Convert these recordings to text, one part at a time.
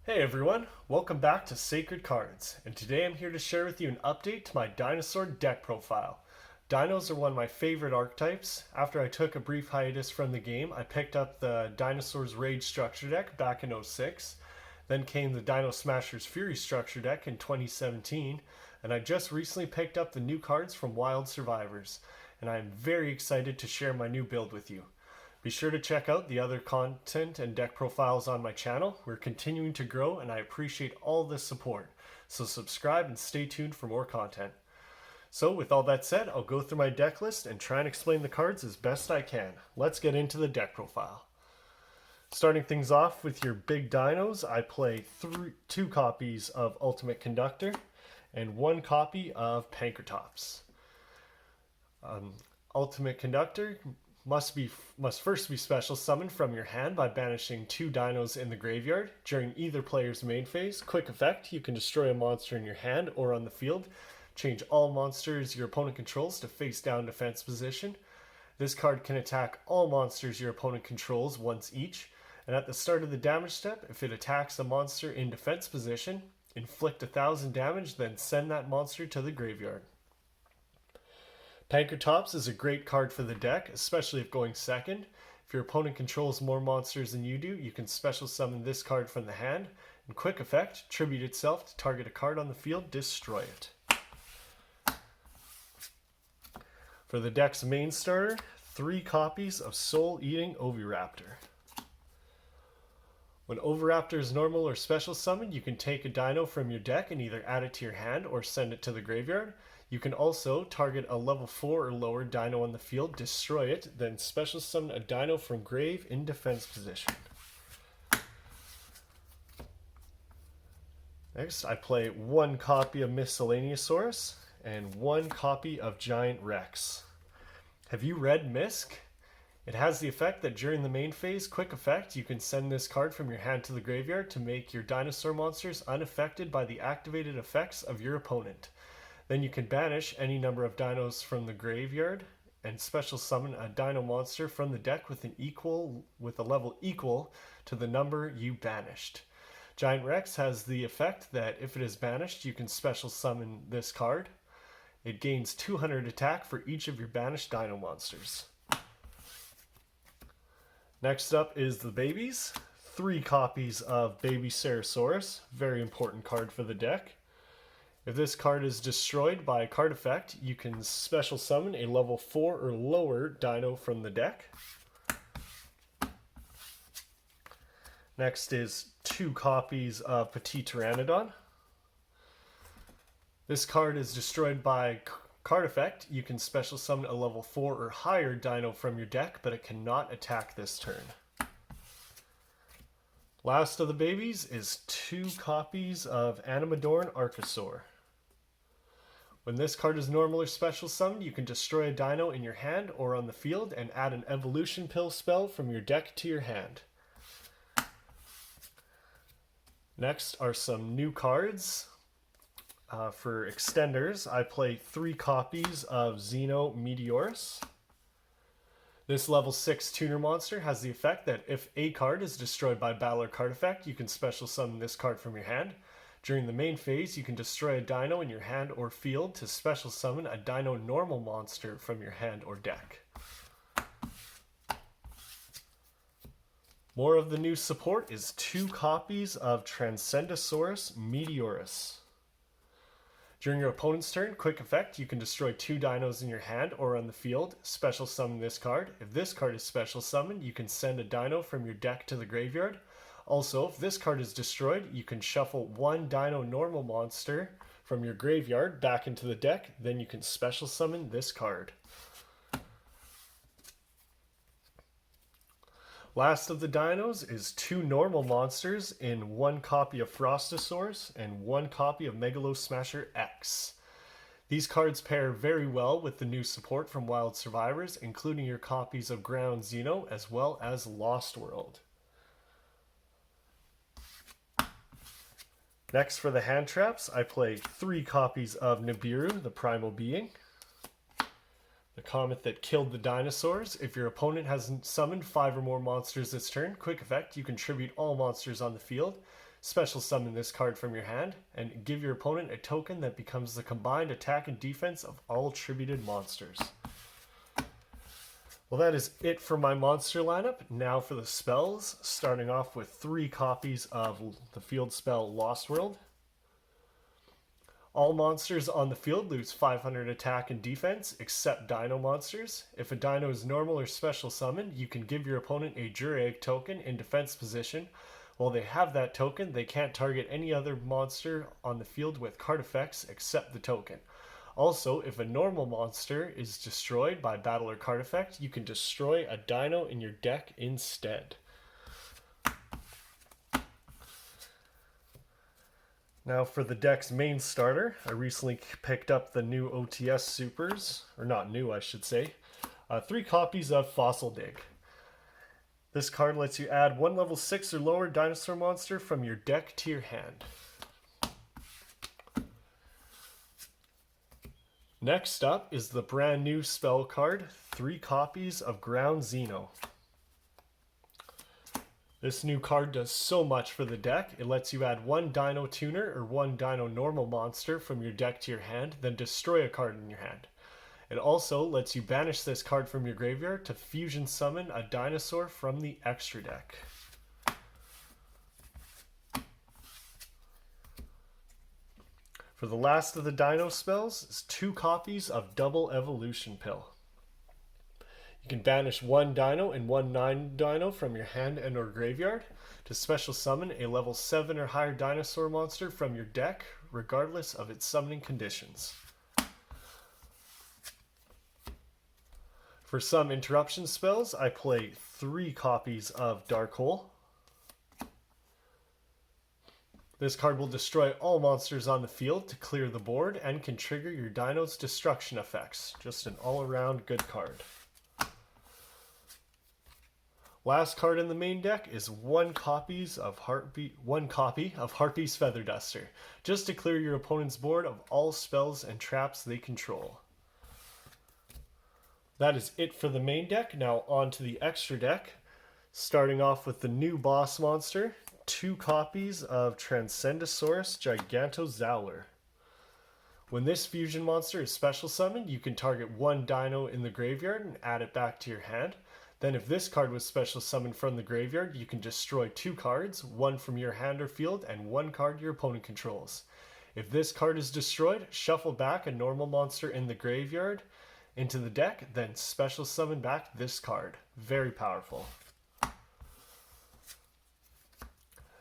Hey everyone, welcome back to Sacred Cards, and today I'm here to share with you an update to my Dinosaur deck profile. Dinos are one of my favorite archetypes. After I took a brief hiatus from the game, I picked up the Dinosaur's Rage structure deck back in '06. Then came the Dino Smasher's Fury structure deck in 2017, and I just recently picked up the new cards from Wild Survivors, and I am very excited to share my new build with you. Be sure to check out the other content and deck profiles on my channel. We're continuing to grow and I appreciate all the support. So subscribe and stay tuned for more content. So with all that said, I'll go through my deck list and try and explain the cards as best I can. Let's get into the deck profile. Starting things off with your big dinos, I play two copies of Ultimate Conductor and one copy of Pankratops. Ultimate Conductor must first be special summoned from your hand by banishing two dinos in the graveyard. During either player's main phase, quick effect, you can destroy a monster in your hand or on the field. Change all monsters your opponent controls to face down defense position. This card can attack all monsters your opponent controls once each, and at the start of the damage step, if it attacks a monster in defense position, inflict 1,000 damage, then send that monster to the graveyard. Pankratops is a great card for the deck, especially if going second. If your opponent controls more monsters than you do, you can special summon this card from the hand. And quick effect, tribute itself to target a card on the field, destroy it. For the deck's main starter, 3 copies of Soul Eating Oviraptor. When Oviraptor is normal or special summoned, you can take a dino from your deck and either add it to your hand or send it to the graveyard. You can also target a level 4 or lower dino on the field, destroy it, then special summon a dino from grave in defense position. Next, I play 1 copy of Miscellaneousaurus and 1 copy of Giant Rex. Have you read Misk? It has the effect that during the main phase, quick effect, you can send this card from your hand to the graveyard to make your dinosaur monsters unaffected by the activated effects of your opponent. Then you can banish any number of dinos from the graveyard and special summon a dino monster from the deck with a level equal to the number you banished. Giant Rex has the effect that if it is banished, you can special summon this card. It gains 200 attack for each of your banished dino monsters. Next up is the babies. 3 copies of Baby Ceratosaurus, very important card for the deck. If this card is destroyed by a card effect, you can special summon a level 4 or lower dino from the deck. Next is 2 copies of Petit Pteranodon. This card is destroyed by card effect. You can special summon a level 4 or higher dino from your deck, but it cannot attack this turn. Last of the babies is 2 copies of Animadorn Archosaur. When this card is normal or special summoned, you can destroy a dino in your hand or on the field and add an evolution pill spell from your deck to your hand. Next are some new cards. For extenders, I play 3 copies of Xeno Meteorus. This level 6 tuner monster has the effect that if a card is destroyed by battle or card effect, you can special summon this card from your hand. During the main phase, you can destroy a dino in your hand or field to special summon a dino normal monster from your hand or deck. More of the new support is 2 copies of Transcendosaurus Meteorus. During your opponent's turn, quick effect, you can destroy 2 dinos in your hand or on the field, special summon this card. If this card is special summoned, you can send a dino from your deck to the graveyard. Also, if this card is destroyed, you can shuffle 1 dino normal monster from your graveyard back into the deck, then you can special summon this card. Last of the dinos is 2 normal monsters in 1 copy of Frostosaurus and 1 copy of Megalosmasher X. These cards pair very well with the new support from Wild Survivors, including your copies of Ground Xeno as well as Lost World. Next for the hand traps, I play 3 copies of Nibiru, the Primal Being. The comet that killed the dinosaurs. If your opponent has summoned 5 or more monsters this turn, quick effect, you contribute all monsters on the field. special summon this card from your hand, and give your opponent a token that becomes the combined attack and defense of all tributed monsters. Well, that is it for my monster lineup. Now for the spells, starting off with 3 copies of the field spell Lost World. All monsters on the field lose 500 attack and defense, except dino monsters. If a dino is normal or special summoned, you can give your opponent a Jureg token in defense position. While they have that token, they can't target any other monster on the field with card effects except the token. Also, if a normal monster is destroyed by battle or card effect, you can destroy a dino in your deck instead. Now for the deck's main starter, I recently picked up the new OTS Supers, or not new I should say, 3 copies of Fossil Dig. This card lets you add 1 level 6 or lower dinosaur monster from your deck to your hand. Next up is the brand new spell card, 3 copies of Ground Xeno. This new card does so much for the deck. It lets you add 1 Dino Tuner or 1 Dino Normal monster from your deck to your hand, then destroy a card in your hand. It also lets you banish this card from your graveyard to fusion summon a dinosaur from the extra deck. For the last of the Dino spells is 2 copies of Double Evolution Pill. You can banish 1 Dino and 1 non-Dino from your hand and or graveyard to special summon a level 7 or higher dinosaur monster from your deck, regardless of its summoning conditions. For some interruption spells, I play 3 copies of Dark Hole. This card will destroy all monsters on the field to clear the board and can trigger your Dino's destruction effects. Just an all-around good card. Last card in the main deck is 1 copy of Harpy's Feather Duster, just to clear your opponent's board of all spells and traps they control. That is it for the main deck. Now on to the extra deck, starting off with the new boss monster, 2 copies of Transcendosaurus Gigantozauler. When this fusion monster is special summoned, you can target 1 dino in the graveyard and add it back to your hand. Then if this card was special summoned from the graveyard, you can destroy 2 cards, 1 from your hand or field, and 1 card your opponent controls. If this card is destroyed, shuffle back a normal monster in the graveyard into the deck, then special summon back this card. Very powerful.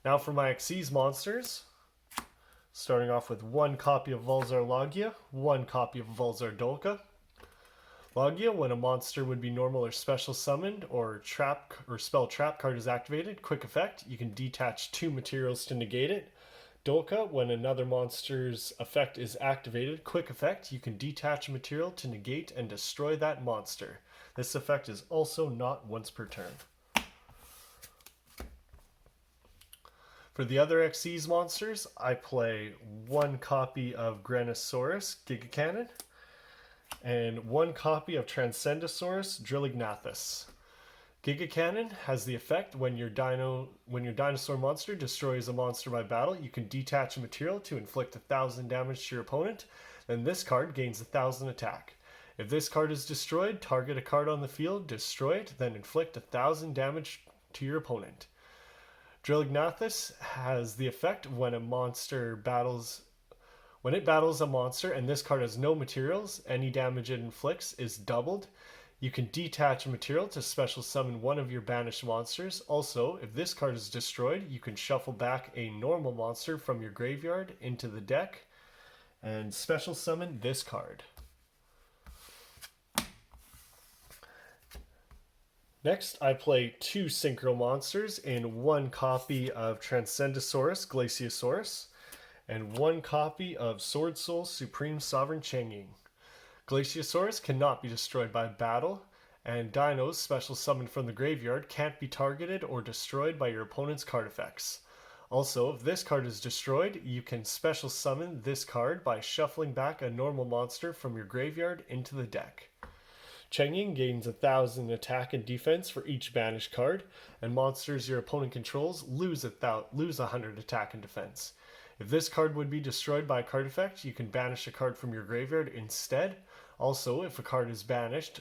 Now for my Xyz monsters, starting off with 1 copy of Vulzar Logia, 1 copy of Vulzar Dolka. Logia, when a monster would be normal or special summoned or spell trap card is activated, quick effect, you can detach 2 materials to negate it. Dolka, when another monster's effect is activated, quick effect, you can detach a material to negate and destroy that monster. This effect is also not once per turn. For the other Xyz monsters, I play 1 copy of Granosaurus Giga Cannon and 1 copy of Transcendosaurus Drillignathus. Giga Cannon has the effect when your dinosaur monster destroys a monster by battle, you can detach a material to inflict 1,000 damage to your opponent, then this card gains 1,000 attack. If this card is destroyed, target a card on the field, destroy it, then inflict 1,000 damage to your opponent. Drillignathus has the effect when it battles a monster and this card has no materials, any damage it inflicts is doubled. You can detach a material to special summon 1 of your banished monsters. Also, if this card is destroyed, you can shuffle back a normal monster from your graveyard into the deck and special summon this card. Next, I play 2 synchro monsters in 1 copy of Transcendosaurus Glaciosaurus and 1 copy of Sword Soul Supreme Sovereign Changing. Glaciosaurus cannot be destroyed by battle, and dinos special summoned from the graveyard can't be targeted or destroyed by your opponent's card effects. Also, if this card is destroyed, you can special summon this card by shuffling back a normal monster from your graveyard into the deck. Chenging gains 1,000 attack and defense for each banished card, and monsters your opponent controls lose 100 attack and defense. If this card would be destroyed by a card effect, you can banish a card from your graveyard instead. Also, if a card is banished,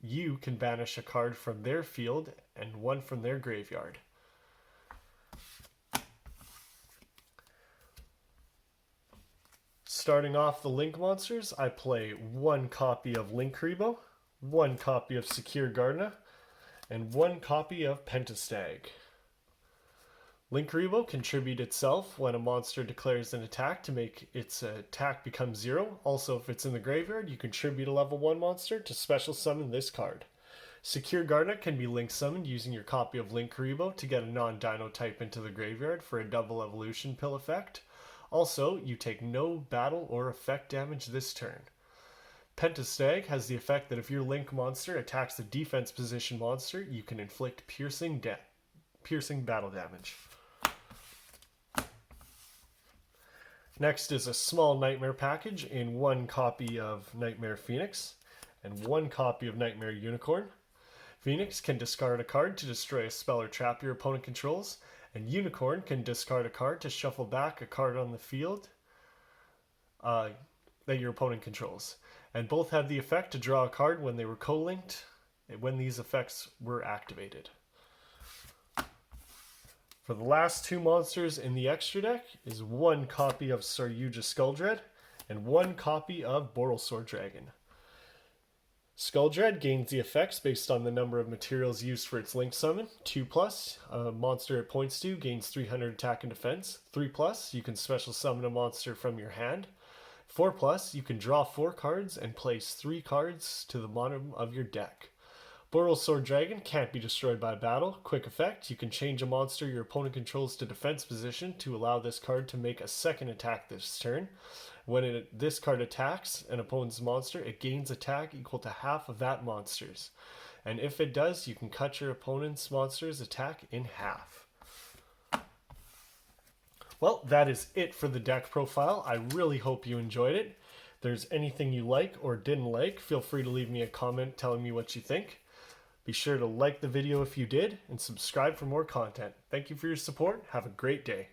you can banish a card from their field and one from their graveyard. Starting off the Link monsters, I play 1 copy of Link Karibo, 1 copy of Secure Gardener, and 1 copy of Pentastag. Link Karibo contribute itself when a monster declares an attack to make its attack become 0. Also, if it's in the graveyard, you contribute a level 1 monster to special summon this card. Secure Gardener can be link summoned using your copy of Link Karibo to get a non-dino type into the graveyard for a double evolution pill effect. Also, you take no battle or effect damage this turn. Pentastag has the effect that if your Link monster attacks a defense position monster, you can inflict piercing battle damage. Next is a small Nightmare package in 1 copy of Nightmare Phoenix and 1 copy of Nightmare Unicorn. Phoenix can discard a card to destroy a spell or trap your opponent controls, and Unicorn can discard a card to shuffle back a card on the field that your opponent controls. And both have the effect to draw a card when they were co-linked, when these effects were activated. For the last 2 monsters in the extra deck is 1 copy of Saryuja Skulldread and 1 copy of Borrelsaur Dragon. Skulldread gains the effects based on the number of materials used for its link summon. 2+, a monster it points to gains 300 attack and defense. 3+, you can special summon a monster from your hand. 4+, you can draw 4 cards and place 3 cards to the bottom of your deck. Borrelsaur Dragon can't be destroyed by battle. Quick effect, you can change a monster your opponent controls to defense position to allow this card to make a second attack this turn. When this card attacks an opponent's monster, it gains attack equal to half of that monster's. And if it does, you can cut your opponent's monster's attack in half. Well, that is it for the deck profile. I really hope you enjoyed it. If there's anything you like or didn't like, feel free to leave me a comment telling me what you think. Be sure to like the video if you did, and subscribe for more content. Thank you for your support. Have a great day.